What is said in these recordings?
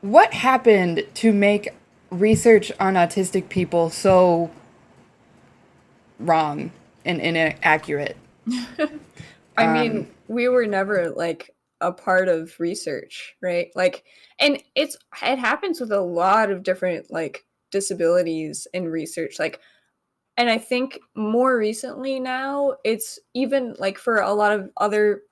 what happened to make research on autistic people so wrong and inaccurate? I mean, we were never like a part of research, right? Like, and it happens with a lot of different like disabilities in research. Like, and I think more recently now, it's even like for a lot of other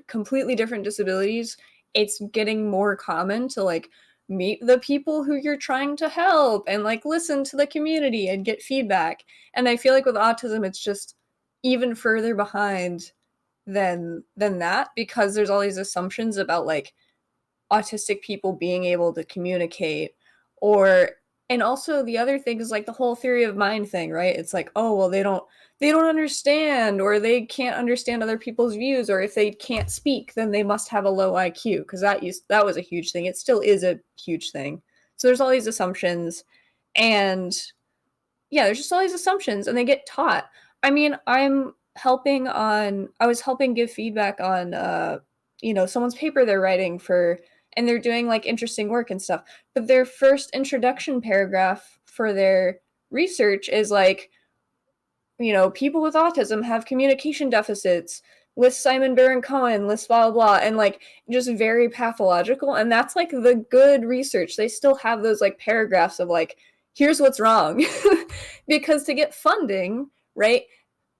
completely different disabilities, it's getting more common to like meet the people who you're trying to help and like listen to the community and get feedback. And I feel like with autism, it's just even further behind than that because there's all these assumptions about like autistic people being able to communicate or and also the other thing is like the whole theory of mind thing, right? It's like, oh well, they don't understand or they can't understand other people's views or if they can't speak then they must have a low IQ because that was a huge thing. It still is a huge thing. So there's all these assumptions and yeah, there's just all these assumptions and they get taught. I mean, I was helping give feedback on someone's paper they're writing for and they're doing like interesting work and stuff. But their first introduction paragraph for their research is like, people with autism have communication deficits, list Simon Baron Cohen, list blah blah blah, and like just very pathological. And that's like the good research. They still have those like paragraphs of like, here's what's wrong. Because to get funding, right,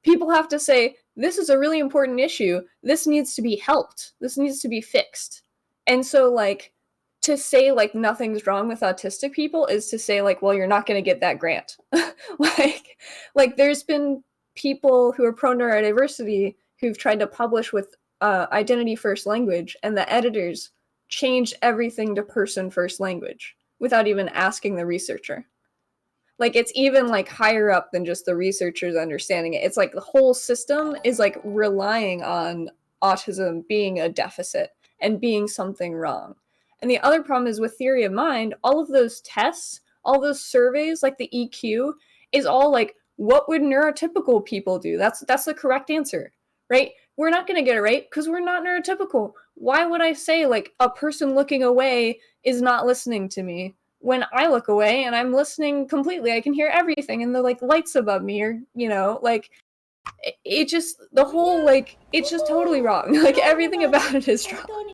people have to say, this is a really important issue. This needs to be helped. This needs to be fixed. And so like to say like nothing's wrong with autistic people is to say like, well, you're not going to get that grant. like like there's been people who are pro neurodiversity who've tried to publish with identity first language and the editors changed everything to person first language without even asking the researcher. Like it's even like higher up than just the researchers understanding it. It's like the whole system is like relying on autism being a deficit and being something wrong. And the other problem is with theory of mind, all of those tests, all those surveys like the EQ is all like what would neurotypical people do? That's the correct answer, right? We're not going to get it right because we're not neurotypical. Why would I say like a person looking away is not listening to me when I look away and I'm listening completely? I can hear everything and the like lights above me or, like it just the whole like it's just totally wrong. Like everything about it is wrong.